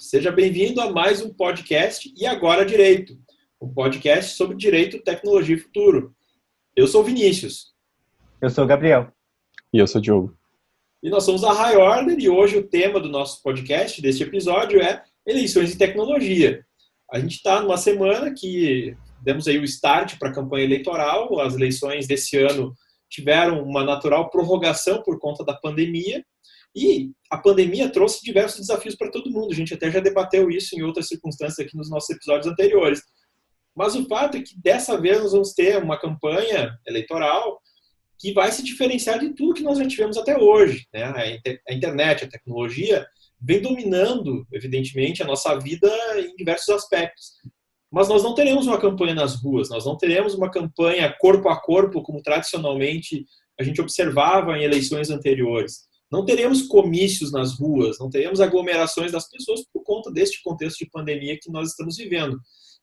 Seja bem-vindo a mais um podcast E Agora Direito, um podcast sobre direito, tecnologia e futuro. Eu sou o Vinícius. Eu sou o Gabriel. E eu sou o Diogo. E nós somos a High Order e hoje o tema do nosso podcast, deste episódio, é eleições e tecnologia. A gente está numa semana que demos aí o start para a campanha eleitoral. As eleições desse ano tiveram uma natural prorrogação por conta da pandemia. E a pandemia trouxe diversos desafios para todo mundo. A gente até já debateu isso em outras circunstâncias aqui nos nossos episódios anteriores. Mas o fato é que dessa vez nós vamos ter uma campanha eleitoral que vai se diferenciar de tudo que nós já tivemos até hoje, né? A internet, a tecnologia, vem dominando, evidentemente, a nossa vida em diversos aspectos. Mas nós não teremos uma campanha nas ruas, nós não teremos uma campanha corpo a corpo, como tradicionalmente a gente observava em eleições anteriores. Não teremos comícios nas ruas, não teremos aglomerações das pessoas por conta deste contexto de pandemia que nós estamos vivendo.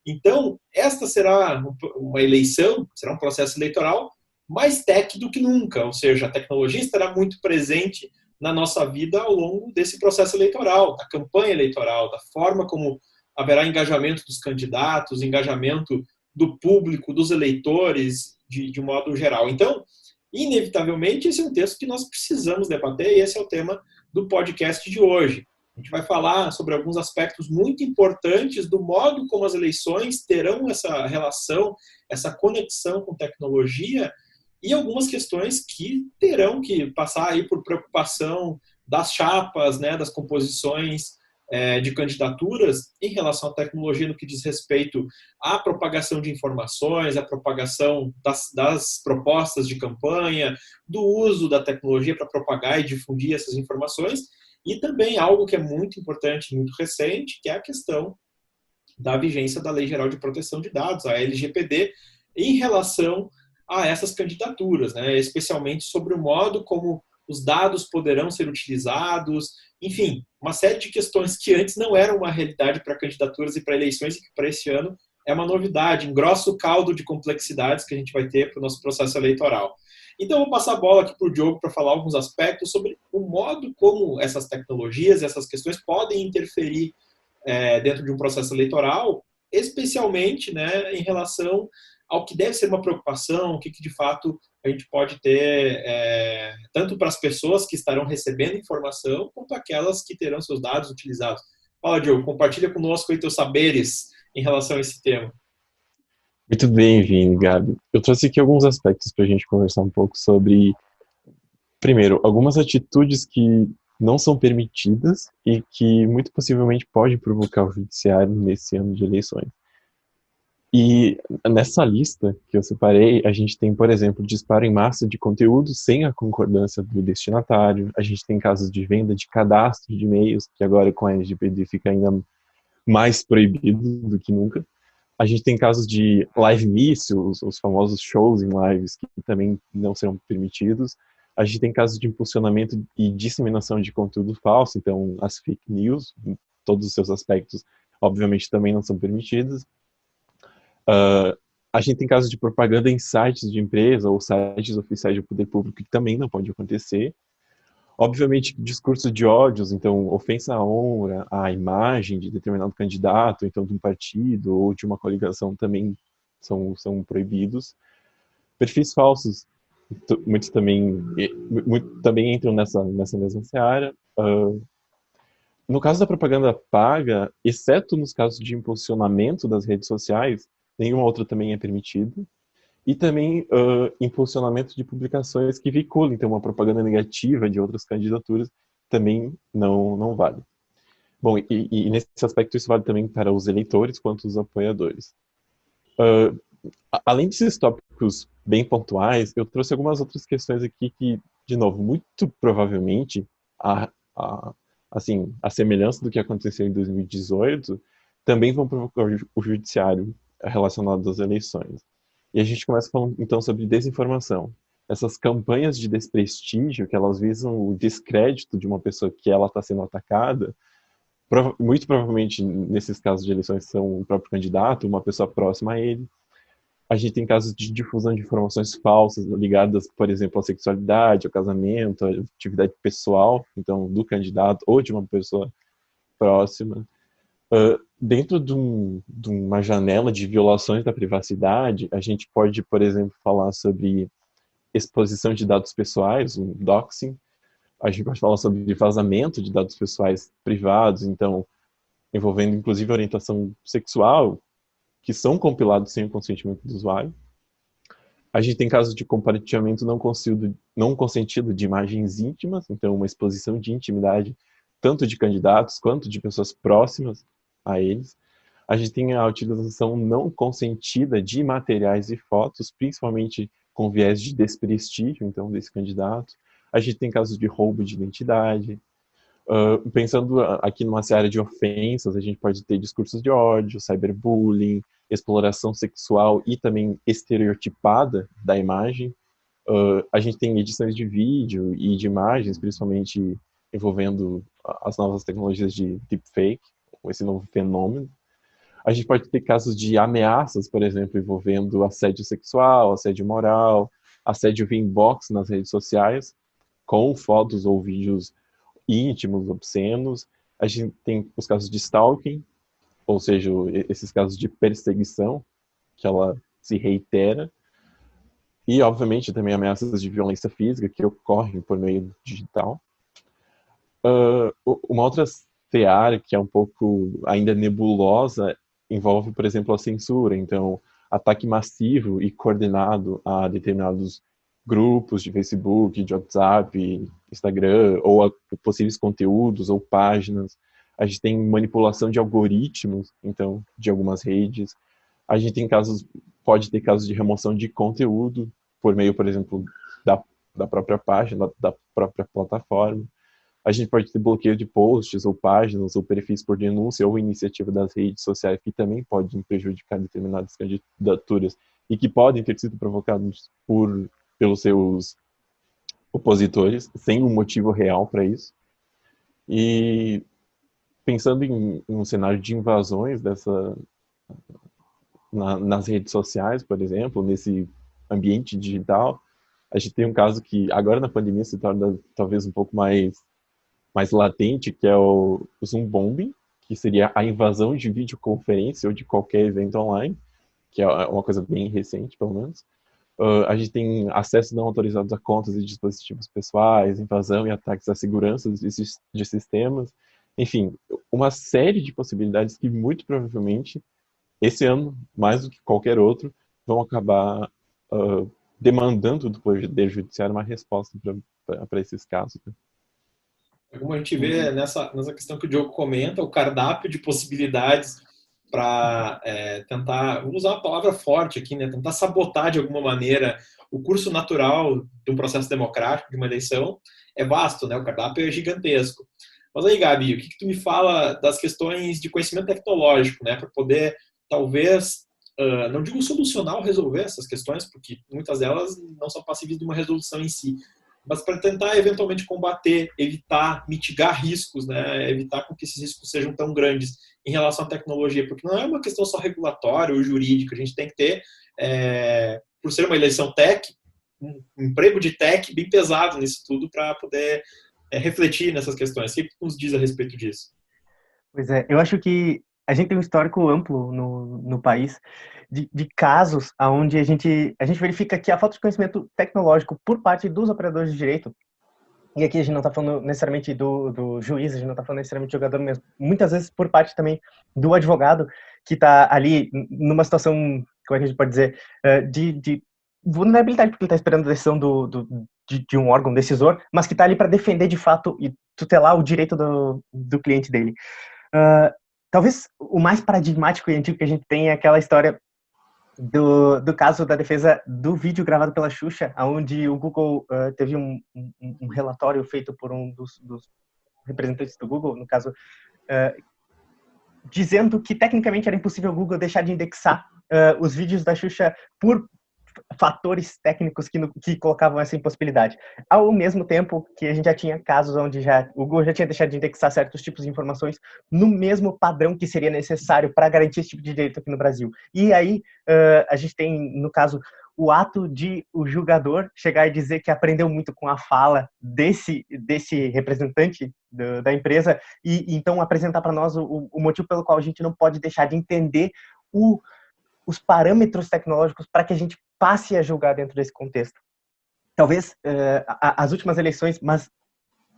Então, esta será uma eleição, será um processo eleitoral mais tech do que nunca, ou seja, a tecnologia estará muito presente na nossa vida ao longo desse processo eleitoral, da campanha eleitoral, da forma como haverá engajamento dos candidatos, engajamento do público, dos eleitores, de modo geral. Então, inevitavelmente, esse é um texto que nós precisamos debater e esse é o tema do podcast de hoje. A gente vai falar sobre alguns aspectos muito importantes do modo como as eleições terão essa relação, essa conexão com tecnologia e algumas questões que terão que passar aí por preocupação das chapas, né, das composições de candidaturas em relação à tecnologia no que diz respeito à propagação de informações, à propagação das propostas de campanha, do uso da tecnologia para propagar e difundir essas informações, e também algo que é muito importante, muito recente, que é a questão da vigência da Lei Geral de Proteção de Dados, a LGPD, em relação a essas candidaturas, né? Especialmente sobre o modo como os dados poderão ser utilizados, enfim, uma série de questões que antes não eram uma realidade para candidaturas e para eleições e que para esse ano é uma novidade, engrossa o caldo de complexidades que a gente vai ter para o nosso processo eleitoral. Então, eu vou passar a bola aqui para o Diogo para falar alguns aspectos sobre o modo como essas tecnologias, essas questões podem interferir dentro de um processo eleitoral, especialmente, né, em relação ao que deve ser uma preocupação, o que de fato a gente pode ter, tanto para as pessoas que estarão recebendo informação, quanto aquelas que terão seus dados utilizados. Fala, Diogo, compartilha conosco aí teus saberes em relação a esse tema. Muito bem, Vini, Gabi. Eu trouxe aqui alguns aspectos para a gente conversar um pouco sobre, primeiro, algumas atitudes que não são permitidas e que muito possivelmente podem provocar o judiciário nesse ano de eleições. E nessa lista que eu separei, a gente tem, por exemplo, disparo em massa de conteúdo sem a concordância do destinatário, a gente tem casos de venda de cadastro de e-mails, que agora com a LGPD fica ainda mais proibido do que nunca. A gente tem casos de live miss, os famosos shows em lives, que também não serão permitidos. A gente tem casos de impulsionamento e disseminação de conteúdo falso, então as fake news, em todos os seus aspectos, obviamente também não são permitidos. A gente tem casos de propaganda em sites de empresa ou sites oficiais do poder público que também não pode acontecer. Obviamente, discurso de ódios, então ofensa à honra, à imagem de determinado candidato, então de um partido ou de uma coligação também são proibidos. Perfis falsos, muitos também entram nessa mesma seara. No caso da propaganda paga, exceto nos casos de impulsionamento das redes sociais, nenhuma outra também é permitida. E também impulsionamento de publicações que vinculam, então, uma propaganda negativa de outras candidaturas também não vale. Bom, e nesse aspecto isso vale também para os eleitores quanto os apoiadores. Além desses tópicos bem pontuais, eu trouxe algumas outras questões aqui que, de novo, muito provavelmente, a semelhança do que aconteceu em 2018, também vão provocar o judiciário relacionado às eleições. E a gente começa falando, então, sobre desinformação. Essas campanhas de desprestígio, que elas visam o descrédito de uma pessoa que ela está sendo atacada, muito provavelmente, nesses casos de eleições, são o próprio candidato, uma pessoa próxima a ele. A gente tem casos de difusão de informações falsas ligadas, por exemplo, à sexualidade, ao casamento, à atividade pessoal, então, do candidato ou de uma pessoa próxima. Dentro de uma janela de violações da privacidade, a gente pode, por exemplo, falar sobre exposição de dados pessoais, o doxing. A gente pode falar sobre vazamento de dados pessoais privados, então, envolvendo inclusive orientação sexual, que são compilados sem o consentimento do usuário. A gente tem casos de compartilhamento não consentido de imagens íntimas, então uma exposição de intimidade, tanto de candidatos quanto de pessoas próximas a eles. A gente tem a utilização não consentida de materiais e fotos, principalmente com viés de desprestígio, então, desse candidato. A gente tem casos de roubo de identidade. Pensando aqui numa área de ofensas, a gente pode ter discursos de ódio, cyberbullying, exploração sexual e também estereotipada da imagem. A gente tem edições de vídeo e de imagens, principalmente envolvendo as novas tecnologias de deepfake, esse novo fenômeno. A gente pode ter casos de ameaças, por exemplo, envolvendo assédio sexual, assédio moral, assédio via inbox nas redes sociais, com fotos ou vídeos íntimos, obscenos. A gente tem os casos de stalking, ou seja, esses casos de perseguição, que ela se reitera. E, obviamente, também ameaças de violência física que ocorrem por meio digital. Uma outra área que é um pouco ainda nebulosa envolve, por exemplo, a censura. Então, ataque massivo e coordenado a determinados grupos de Facebook, de WhatsApp, Instagram, ou a possíveis conteúdos ou páginas. A gente tem manipulação de algoritmos, então, de algumas redes. A gente tem pode ter casos de remoção de conteúdo por meio, por exemplo, da própria página, da própria plataforma. A gente pode ter bloqueio de posts, ou páginas, ou perfis por denúncia, ou iniciativa das redes sociais, que também podem prejudicar determinadas candidaturas e que podem ter sido provocados pelos seus opositores, sem um motivo real para isso. E pensando em um cenário de invasões nas redes sociais, por exemplo, nesse ambiente digital, a gente tem um caso que agora na pandemia se torna talvez um pouco mais latente, que é o Zoom Bombing, que seria a invasão de videoconferência ou de qualquer evento online, que é uma coisa bem recente, pelo menos. A gente tem acesso não autorizados a contas e dispositivos pessoais, invasão e ataques à segurança de sistemas. Enfim, uma série de possibilidades que muito provavelmente, esse ano, mais do que qualquer outro, vão acabar demandando do Poder Judiciário uma resposta para esses casos. Né? Como a gente vê nessa questão que o Diogo comenta, o cardápio de possibilidades para tentar, vamos usar uma palavra forte aqui, né, tentar sabotar de alguma maneira o curso natural de um processo democrático, de uma eleição, é vasto, né, o cardápio é gigantesco. Mas aí, Gabi, o que tu me fala das questões de conhecimento tecnológico, né, para poder, talvez, não digo solucionar ou resolver essas questões, porque muitas delas não são passíveis de uma resolução em si, mas para tentar eventualmente combater, evitar, mitigar riscos, né? Evitar com que esses riscos sejam tão grandes em relação à tecnologia, porque não é uma questão só regulatória ou jurídica, a gente tem que ter, por ser uma eleição tech, um emprego de tech bem pesado nisso tudo para poder refletir nessas questões. O que nos diz a respeito disso? Pois é, eu acho que a gente tem um histórico amplo no país de casos onde a gente verifica que a falta de conhecimento tecnológico por parte dos operadores de direito, e aqui a gente não está falando necessariamente do juiz, a gente não está falando necessariamente do jogador mesmo, muitas vezes por parte também do advogado, que está ali numa situação, como é que a gente pode dizer, de vulnerabilidade, porque ele está esperando a decisão de um órgão decisor, mas que está ali para defender de fato e tutelar o direito do cliente dele. Talvez o mais paradigmático e antigo que a gente tem é aquela história do caso da defesa do vídeo gravado pela Xuxa, onde o Google teve um relatório feito por um dos representantes do Google, no caso, dizendo que tecnicamente era impossível o Google deixar de indexar os vídeos da Xuxa por fatores técnicos que colocavam essa impossibilidade. Ao mesmo tempo que a gente já tinha casos onde o Google já tinha deixado de indexar certos tipos de informações no mesmo padrão que seria necessário para garantir esse tipo de direito aqui no Brasil. E aí a gente tem, no caso, o ato de o julgador chegar e dizer que aprendeu muito com a fala desse representante da empresa e então apresentar para nós o motivo pelo qual a gente não pode deixar de entender os parâmetros tecnológicos para que a gente passe a julgar dentro desse contexto. Talvez as últimas eleições, mas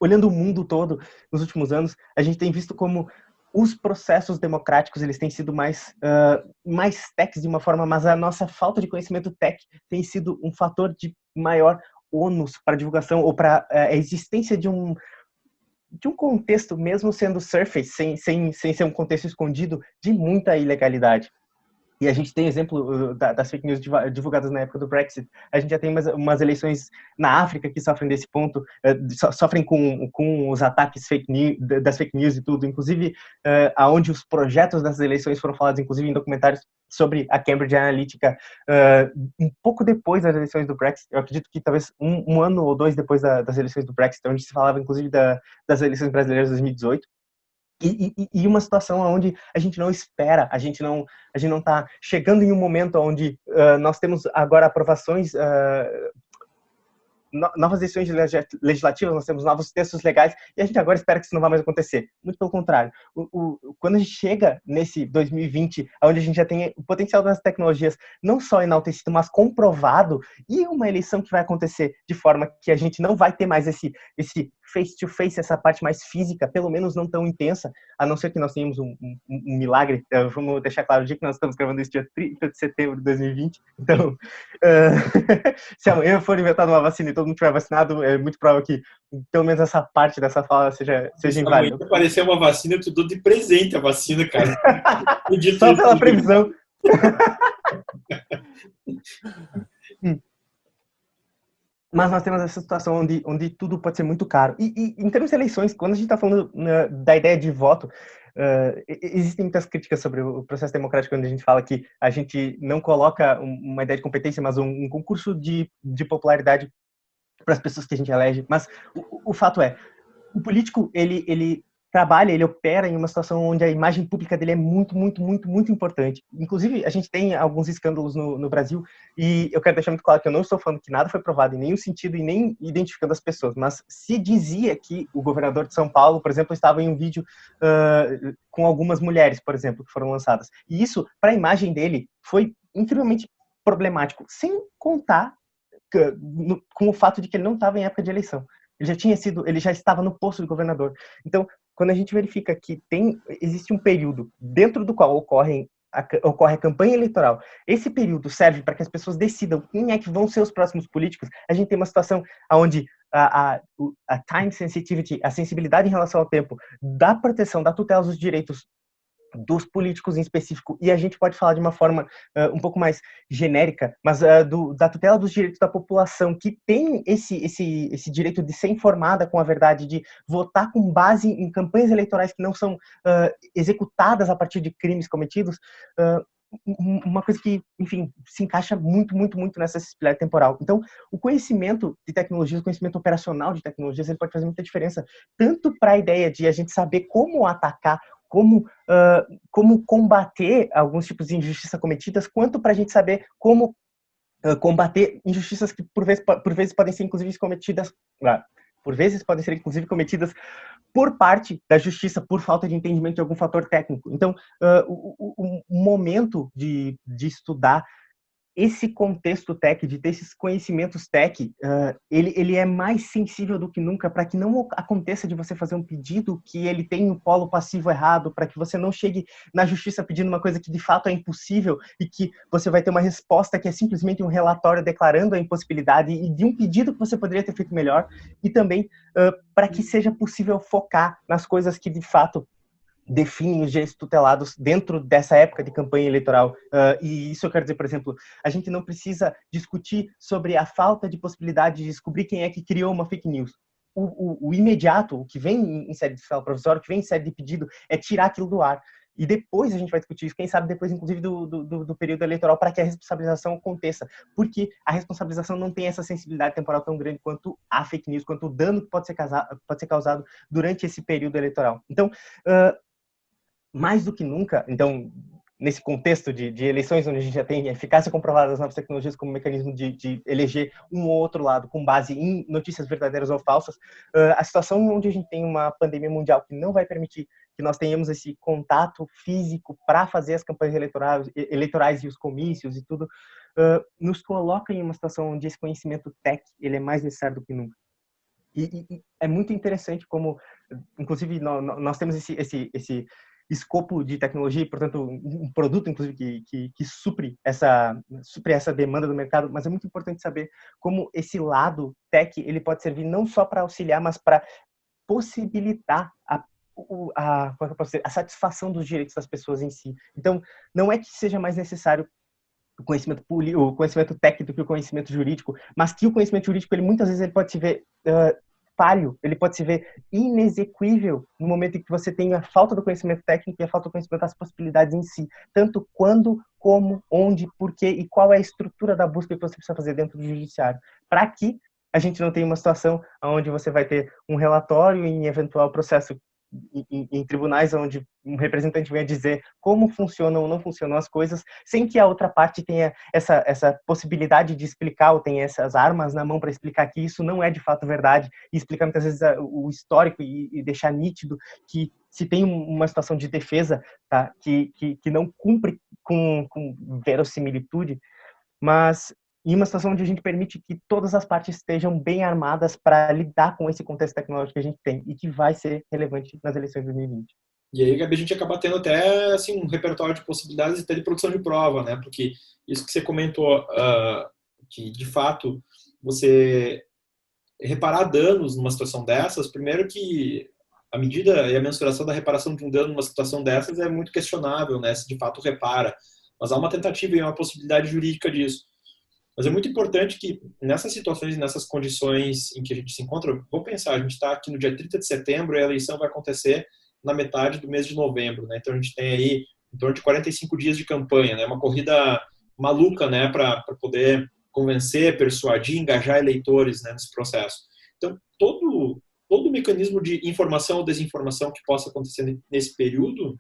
olhando o mundo todo nos últimos anos, a gente tem visto como os processos democráticos eles têm sido mais techs de uma forma, mas a nossa falta de conhecimento tech tem sido um fator de maior ônus para a divulgação ou para a existência de um contexto, mesmo sendo surface, sem ser um contexto escondido, de muita ilegalidade. E a gente tem exemplo das fake news divulgadas na época do Brexit. A gente já tem umas eleições na África que sofrem desse ponto, sofrem com os ataques das fake news e tudo. Inclusive, aonde os projetos dessas eleições foram falados, inclusive em documentários sobre a Cambridge Analytica, um pouco depois das eleições do Brexit. Eu acredito que talvez um ano ou dois depois das eleições do Brexit, onde se falava, inclusive, das eleições brasileiras de 2018. E uma situação onde a gente não espera, a gente não está chegando em um momento onde nós temos agora aprovações, novas decisões legislativas, nós temos novos textos legais, e a gente agora espera que isso não vá mais acontecer. Muito pelo contrário. Quando a gente chega nesse 2020, onde a gente já tem o potencial das tecnologias não só enaltecido, mas comprovado, e uma eleição que vai acontecer de forma que a gente não vai ter mais esse face-to-face, essa parte mais física, pelo menos não tão intensa, a não ser que nós tenhamos um milagre. Vamos deixar claro o dia que nós estamos gravando esse dia 30 de setembro de 2020. Então, se amanhã for inventada uma vacina e todo mundo tiver vacinado, é muito provável que pelo menos essa parte dessa fala seja inválida. Se aparecer uma vacina, eu te dou de presente a vacina, cara. Só pela previsão. Mas nós temos essa situação onde tudo pode ser muito caro. E em termos de eleições, quando a gente está falando da ideia de voto, existem muitas críticas sobre o processo democrático, quando a gente fala que a gente não coloca uma ideia de competência, mas um concurso de popularidade para as pessoas que a gente elege. Mas o fato é, o político, ele trabalha, ele opera em uma situação onde a imagem pública dele é muito, muito, muito, muito importante. Inclusive, a gente tem alguns escândalos no Brasil, e eu quero deixar muito claro que eu não estou falando que nada foi provado em nenhum sentido e nem identificando as pessoas, mas se dizia que o governador de São Paulo, por exemplo, estava em um vídeo com algumas mulheres, por exemplo, que foram lançadas. E isso, para a imagem dele, foi incrivelmente problemático, sem contar com o fato de que ele não estava em época de eleição. Ele já estava no posto de governador. Então, quando a gente verifica que existe um período dentro do qual ocorre a campanha eleitoral, esse período serve para que as pessoas decidam quem é que vão ser os próximos políticos, a gente tem uma situação onde a time sensitivity, a sensibilidade em relação ao tempo, da proteção, da tutela dos direitos dos políticos em específico, e a gente pode falar de uma forma um pouco mais genérica, mas da tutela dos direitos da população, que tem esse direito de ser informada com a verdade, de votar com base em campanhas eleitorais que não são executadas a partir de crimes cometidos, uma coisa que, enfim, se encaixa muito, muito, muito nessa acessibilidade temporal. Então, o conhecimento de tecnologias, o conhecimento operacional de tecnologias, ele pode fazer muita diferença, tanto para a ideia de a gente saber como atacar, como combater alguns tipos de injustiça cometidas, quanto para a gente saber como combater injustiças que por vezes podem ser inclusive cometidas por parte da justiça, por falta de entendimento de algum fator técnico. Então, o momento de estudar esse contexto tech, de ter esses conhecimentos tech, ele é mais sensível do que nunca para que não aconteça de você fazer um pedido que ele tem o polo passivo errado, para que você não chegue na justiça pedindo uma coisa que de fato é impossível e que você vai ter uma resposta que é simplesmente um relatório declarando a impossibilidade e de um pedido que você poderia ter feito melhor, e também para que seja possível focar nas coisas que de fato definem os direitos tutelados dentro dessa época de campanha eleitoral. E isso eu quero dizer, por exemplo, a gente não precisa discutir sobre a falta de possibilidade de descobrir quem é que criou uma fake news. O imediato, o que vem em série de fiscal provisório, o que vem em série de pedido, é tirar aquilo do ar. E depois a gente vai discutir isso, quem sabe depois, inclusive, do período eleitoral, para que a responsabilização aconteça. Porque a responsabilização não tem essa sensibilidade temporal tão grande quanto a fake news, quanto o dano que pode ser causado durante esse período eleitoral. Então, mais do que nunca, então, nesse contexto de eleições, onde a gente já tem eficácia comprovada das novas tecnologias como mecanismo de eleger um ou outro lado com base em notícias verdadeiras ou falsas, a situação onde a gente tem uma pandemia mundial que não vai permitir que nós tenhamos esse contato físico para fazer as campanhas eleitorais e os comícios e tudo, nos coloca em uma situação onde esse conhecimento tech ele é mais necessário do que nunca. E é muito interessante como, inclusive, nós temos esse escopo de tecnologia e, portanto, um produto, inclusive, que supre essa demanda do mercado, mas é muito importante saber como esse lado tech ele pode servir não só para auxiliar, mas para possibilitar a satisfação dos direitos das pessoas em si. Então, não é que seja mais necessário o conhecimento técnico do que o conhecimento jurídico, mas que o conhecimento jurídico, ele muitas vezes ele pode se ver falho, ele pode se ver inexequível no momento em que você tem a falta do conhecimento técnico e a falta do conhecimento das possibilidades em si, tanto quando, como, onde, porquê e qual é a estrutura da busca que você precisa fazer dentro do judiciário, para que a gente não tenha uma situação onde você vai ter um relatório em eventual processo em tribunais onde um representante venha dizer como funcionam ou não funcionam as coisas, sem que a outra parte tenha essa possibilidade de explicar ou tenha essas armas na mão para explicar que isso não é de fato verdade e explicar muitas vezes o histórico e deixar nítido que se tem uma situação de defesa, tá, que não cumpre com verossimilitude, mas em uma situação onde a gente permite que todas as partes estejam bem armadas para lidar com esse contexto tecnológico que a gente tem e que vai ser relevante nas eleições de 2020. E aí, Gabi, a gente acaba tendo até assim, um repertório de possibilidades até de produção de prova, né? Porque isso que você comentou, que de fato você reparar danos numa situação dessas, primeiro que a medida e a mensuração da reparação de um dano numa situação dessas é muito questionável, né? Se de fato repara. Mas há uma tentativa e uma possibilidade jurídica disso. Mas é muito importante que nessas situações e nessas condições em que a gente se encontra, vamos pensar, a gente está aqui no dia 30 de setembro e a eleição vai acontecer na metade do mês de novembro, né? Então a gente tem aí em torno de 45 dias de campanha, né? Uma corrida maluca, né? Para poder convencer, persuadir, engajar eleitores, né? Nesse processo. Então todo o mecanismo de informação ou desinformação que possa acontecer nesse período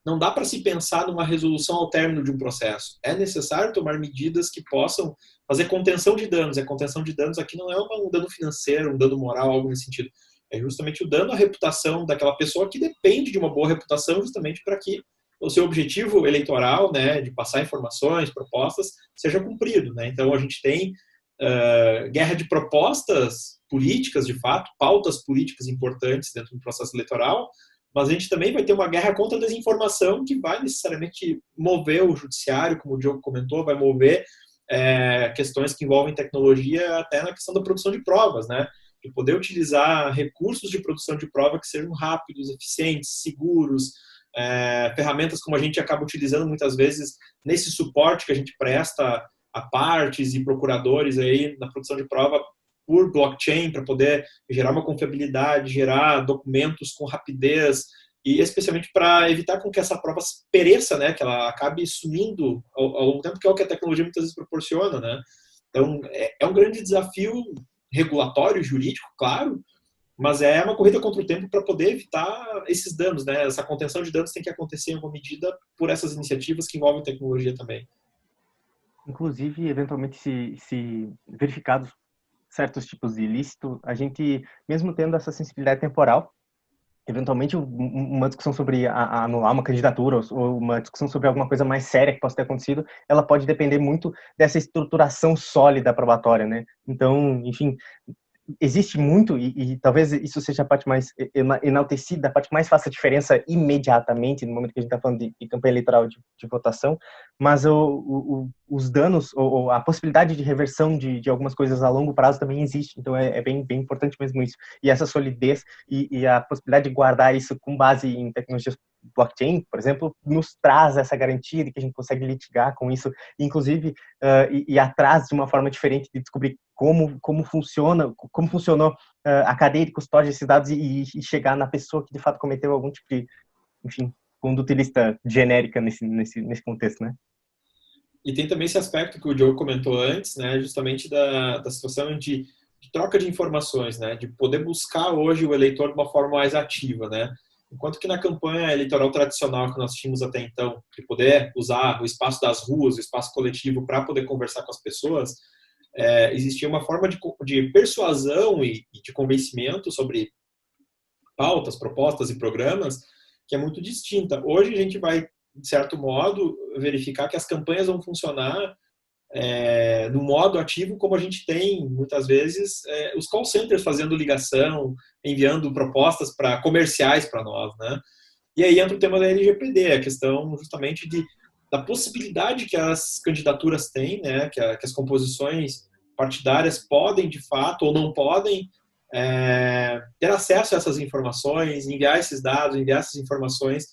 não dá para se pensar numa resolução ao término de um processo. É necessário tomar medidas que possam fazer contenção de danos. A contenção de danos aqui não é um dano financeiro, um dano moral, algo nesse sentido. É justamente o dano à reputação daquela pessoa que depende de uma boa reputação justamente para que o seu objetivo eleitoral, né, de passar informações, propostas, seja cumprido, né? Então a gente tem guerra de propostas políticas, de fato, pautas políticas importantes dentro do processo eleitoral, mas a gente também vai ter uma guerra contra a desinformação que vai necessariamente mover o judiciário, como o Diogo comentou, vai mover questões que envolvem tecnologia até na questão da produção de provas, né? De poder utilizar recursos de produção de prova que sejam rápidos, eficientes, seguros, ferramentas como a gente acaba utilizando muitas vezes nesse suporte que a gente presta a partes e procuradores aí na produção de prova por blockchain, para poder gerar uma confiabilidade, gerar documentos com rapidez e especialmente para evitar com que essa prova pereça, né, que ela acabe sumindo ao longo do tempo, que é o que a tecnologia muitas vezes proporciona, né? Então, é um grande desafio regulatório, jurídico, claro, mas é uma corrida contra o tempo para poder evitar esses danos, né? Essa contenção de danos tem que acontecer em alguma medida por essas iniciativas que envolvem tecnologia também. Inclusive, eventualmente, se verificados certos tipos de ilícito, a gente, mesmo tendo essa sensibilidade temporal, eventualmente uma discussão sobre anular uma candidatura ou uma discussão sobre alguma coisa mais séria que possa ter acontecido, ela pode depender muito dessa estruturação sólida probatória, né? Então, enfim, existe muito, e talvez isso seja a parte mais enaltecida, a parte que mais faça diferença imediatamente no momento que a gente está falando de campanha eleitoral de votação, mas os danos ou a possibilidade de reversão de algumas coisas a longo prazo também existe, então é bem importante mesmo isso. E essa solidez e a possibilidade de guardar isso com base em tecnologias blockchain, por exemplo, nos traz essa garantia de que a gente consegue litigar com isso, inclusive ir atrás de uma forma diferente de descobrir como funcionou a cadeia de custódia desses dados e chegar na pessoa que de fato cometeu algum tipo de, enfim, conduta ilícita genérica nesse contexto, né? E tem também esse aspecto que o Diogo comentou antes, né, justamente da situação de troca de informações, né, de poder buscar hoje o eleitor de uma forma mais ativa, né. Enquanto que na campanha eleitoral tradicional que nós tínhamos até então, de poder usar o espaço das ruas, o espaço coletivo para poder conversar com as pessoas, existia uma forma de persuasão e de convencimento sobre pautas, propostas e programas que é muito distinta. Hoje a gente vai, de certo modo, verificar que as campanhas vão funcionar no modo ativo, como a gente tem, muitas vezes, os call centers fazendo ligação, enviando propostas para comerciais para nós, né? E aí entra o tema da LGPD, a questão justamente da possibilidade que as candidaturas têm, né? Que as composições partidárias podem, de fato, ou não podem, ter acesso a essas informações, enviar esses dados, enviar essas informações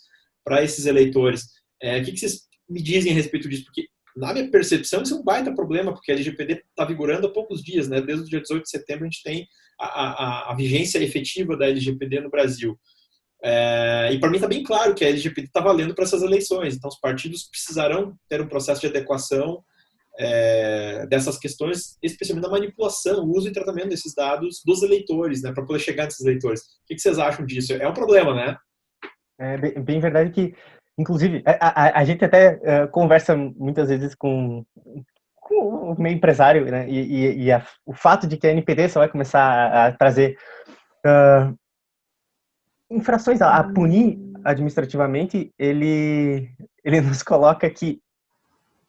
para esses eleitores. O que vocês me dizem a respeito disso? Porque na minha percepção, isso é um baita problema, porque a LGPD está vigorando há poucos dias, né? Desde o dia 18 de setembro, a gente tem a vigência efetiva da LGPD no Brasil. E para mim está bem claro que a LGPD está valendo para essas eleições. Então, os partidos precisarão ter um processo de adequação dessas questões, especialmente da manipulação, uso e tratamento desses dados dos eleitores, né? Para poder chegar nesses eleitores. O que vocês acham disso? É um problema, né? É bem verdade que, inclusive, a gente até conversa muitas vezes com o meio empresário, né? O fato de que a NPD só vai começar a trazer infrações a punir administrativamente, ele nos coloca que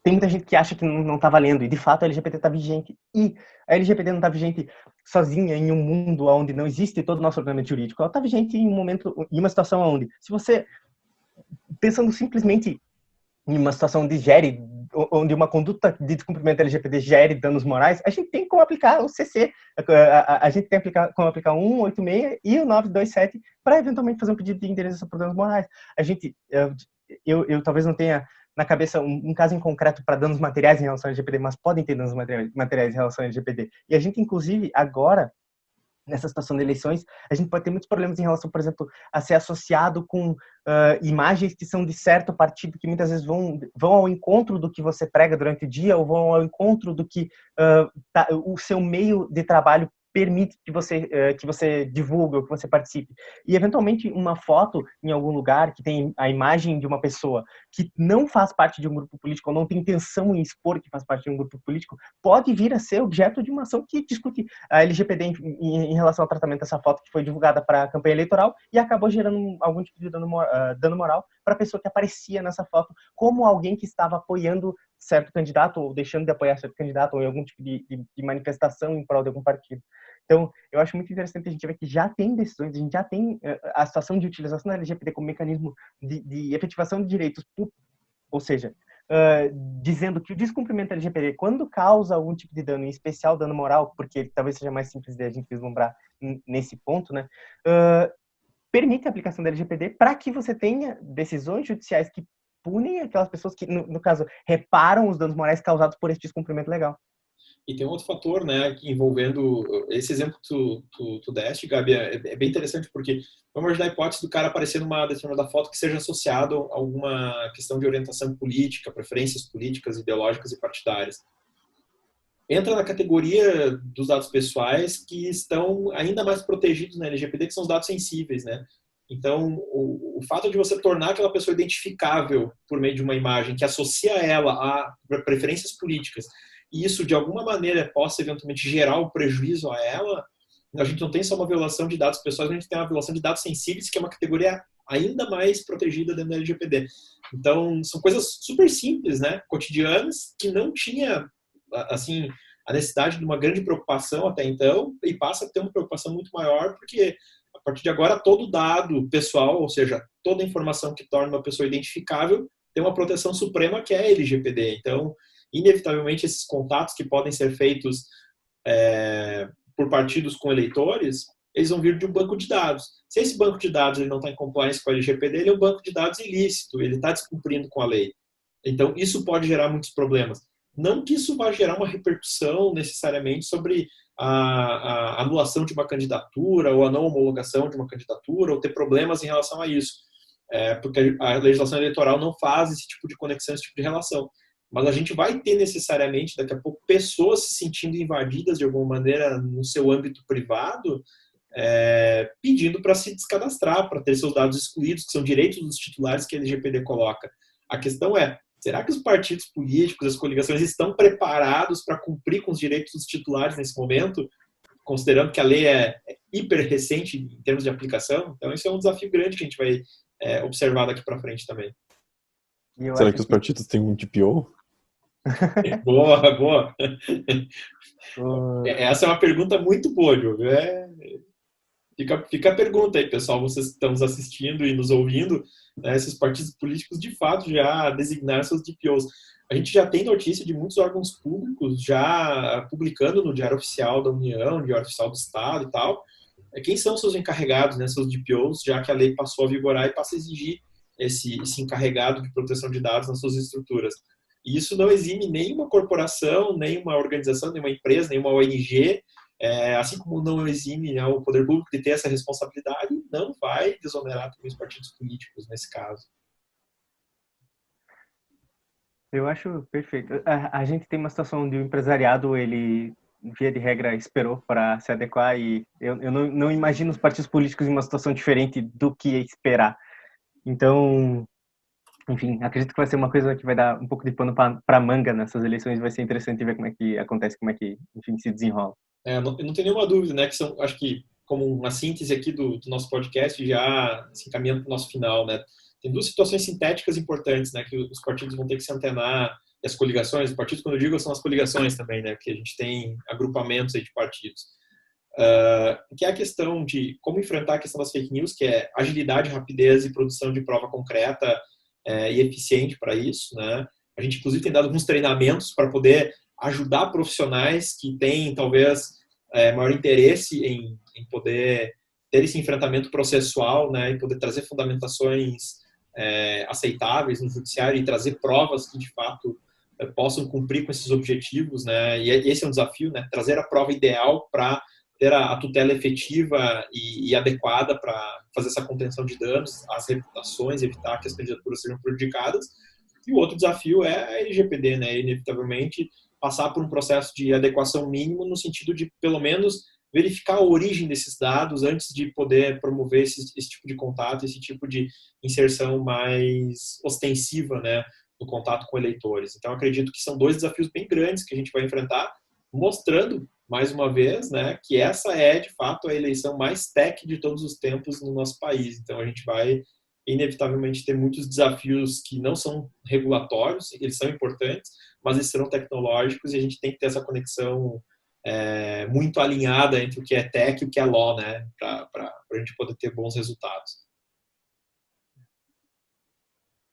tem muita gente que acha que não está valendo, e de fato a LGPD está vigente. E a LGPD não está vigente sozinha em um mundo onde não existe todo o nosso ordenamento jurídico. Ela está vigente em um momento, em uma situação onde, se você, pensando simplesmente em uma situação onde uma conduta de descumprimento da LGPD gere danos morais, a gente tem como aplicar o CC, a gente tem como aplicar o 186 e o 927 para eventualmente fazer um pedido de indenização por danos morais. Eu talvez não tenha na cabeça um caso em concreto para danos materiais em relação ao LGPD, mas podem ter danos materiais em relação ao LGPD. E a gente, inclusive, agora, nessa situação de eleições, a gente pode ter muitos problemas em relação, por exemplo, a ser associado com imagens que são de certo partido, que muitas vezes vão ao encontro do que você prega durante o dia, ou vão ao encontro do que o seu meio de trabalho permite que você divulgue ou que você participe. E, eventualmente, uma foto em algum lugar que tem a imagem de uma pessoa que não faz parte de um grupo político ou não tem intenção em expor que faz parte de um grupo político, pode vir a ser objeto de uma ação que discute a LGPD em relação ao tratamento dessa foto que foi divulgada para a campanha eleitoral e acabou gerando algum tipo de dano moral para a pessoa que aparecia nessa foto como alguém que estava apoiando certo candidato ou deixando de apoiar certo candidato ou em algum tipo de manifestação em prol de algum partido. Então, eu acho muito interessante a gente ver que já tem decisões, a gente já tem a situação de utilização da LGPD como mecanismo de efetivação de direitos, ou seja, dizendo que o descumprimento da LGPD, quando causa algum tipo de dano, em especial dano moral, porque talvez seja mais simples de a gente vislumbrar nesse ponto, né, permite a aplicação da LGPD para que você tenha decisões judiciais que punem aquelas pessoas que, no caso, reparam os danos morais causados por esse descumprimento legal. E tem um outro fator, né, envolvendo esse exemplo que tu deste, Gabi, é bem interessante porque vamos imaginar a hipótese do cara aparecer numa determinada foto que seja associado a alguma questão de orientação política, preferências políticas, ideológicas e partidárias. Entra na categoria dos dados pessoais que estão ainda mais protegidos na LGPD, que são os dados sensíveis, né? Então, o fato de você tornar aquela pessoa identificável por meio de uma imagem que associa ela a preferências políticas, e isso de alguma maneira possa eventualmente gerar um prejuízo a ela, a gente não tem só uma violação de dados pessoais, a gente tem uma violação de dados sensíveis, que é uma categoria ainda mais protegida dentro da LGPD. Então, são coisas super simples, né, cotidianas, que não tinha, assim, a necessidade de uma grande preocupação até então, e passa a ter uma preocupação muito maior, porque a partir de agora todo dado pessoal, ou seja, toda informação que torna uma pessoa identificável, tem uma proteção suprema que é a LGPD. Então, inevitavelmente, esses contatos que podem ser feitos por partidos com eleitores, eles vão vir de um banco de dados. Se esse banco de dados ele não está em compliance com a LGPD, ele é um banco de dados ilícito, ele está descumprindo com a lei. Então, isso pode gerar muitos problemas. Não que isso vá gerar uma repercussão necessariamente sobre a anulação de uma candidatura ou a não homologação de uma candidatura ou ter problemas em relação a isso. Porque a legislação eleitoral não faz esse tipo de conexão, esse tipo de relação. Mas a gente vai ter necessariamente, daqui a pouco, pessoas se sentindo invadidas de alguma maneira no seu âmbito privado pedindo para se descadastrar, para ter seus dados excluídos, que são direitos dos titulares que a LGPD coloca. A questão é, será que os partidos políticos, as coligações estão preparados para cumprir com os direitos dos titulares nesse momento, considerando que a lei é hiper recente em termos de aplicação? Então, isso é um desafio grande que a gente vai observar daqui para frente também. Será que os partidos têm um DPO? Boa, boa. Essa é uma pergunta muito boa, Diogo. Fica a pergunta aí, pessoal, vocês que estão nos assistindo e nos ouvindo, né, esses partidos políticos de fato já designaram seus DPOs. A gente já tem notícia de muitos órgãos públicos já publicando no Diário Oficial da União, Diário Oficial do Estado e tal, quem são seus encarregados, né, seus DPOs, já que a lei passou a vigorar e passa a exigir esse encarregado de proteção de dados nas suas estruturas. E isso não exime nenhuma corporação, nenhuma organização, nenhuma empresa, nenhuma ONG, assim como não exime, né, o poder público de ter essa responsabilidade, não vai desonerar também os partidos políticos nesse caso. Eu acho perfeito. A gente tem uma situação onde o empresariado, ele, via de regra, esperou para se adequar e eu não imagino os partidos políticos em uma situação diferente do que esperar. Então, enfim, acredito que vai ser uma coisa que vai dar um pouco de pano para manga nessas eleições. Vai ser interessante ver como é que acontece, como é que, enfim, se desenrola. Eu não tenho nenhuma dúvida, né, que são, acho que, como uma síntese aqui do nosso podcast, já se encaminhando para o nosso final, né, tem duas situações sintéticas importantes, né, que os partidos vão ter que se antenar, e as coligações, os partidos, quando eu digo, são as coligações também, né, porque a gente tem agrupamentos aí de partidos, que é a questão de como enfrentar a questão das fake news, que é agilidade, rapidez e produção de prova concreta e eficiente para isso, né, a gente, inclusive, tem dado alguns treinamentos para poder ajudar profissionais que têm, talvez, maior interesse em poder ter esse enfrentamento processual, né, e poder trazer fundamentações aceitáveis no judiciário e trazer provas que, de fato, possam cumprir com esses objetivos, né, e esse é um desafio, né, trazer a prova ideal para ter a tutela efetiva e adequada para fazer essa contenção de danos, as reputações, evitar que as candidaturas sejam prejudicadas. E o outro desafio é a LGPD, né, inevitavelmente passar por um processo de adequação mínimo no sentido de, pelo menos, verificar a origem desses dados antes de poder promover esse tipo de contato, esse tipo de inserção mais ostensiva, né, no contato com eleitores. Então, acredito que são dois desafios bem grandes que a gente vai enfrentar, mostrando, mais uma vez, né, que essa é, de fato, a eleição mais tech de todos os tempos no nosso país. Então, a gente vai, inevitavelmente, ter muitos desafios que não são regulatórios, eles são importantes, mas eles serão tecnológicos e a gente tem que ter essa conexão muito alinhada entre o que é tech e o que é law, né, para a gente poder ter bons resultados.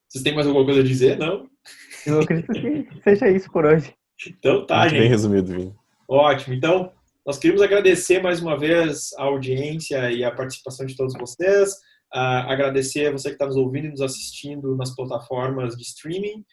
Vocês têm mais alguma coisa a dizer? Não? Eu acredito que seja isso por hoje. Então tá, muito gente. Bem resumido, Vini. Ótimo. Então, nós queríamos agradecer mais uma vez a audiência e a participação de todos vocês, agradecer a você que está nos ouvindo e nos assistindo nas plataformas de streaming.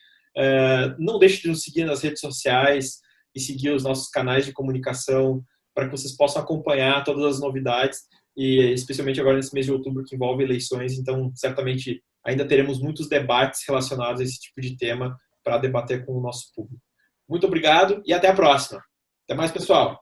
Não deixe de nos seguir nas redes sociais e seguir os nossos canais de comunicação para que vocês possam acompanhar todas as novidades e especialmente agora nesse mês de outubro que envolve eleições, então certamente ainda teremos muitos debates relacionados a esse tipo de tema para debater com o nosso público. Muito obrigado e até a próxima. Até mais, pessoal.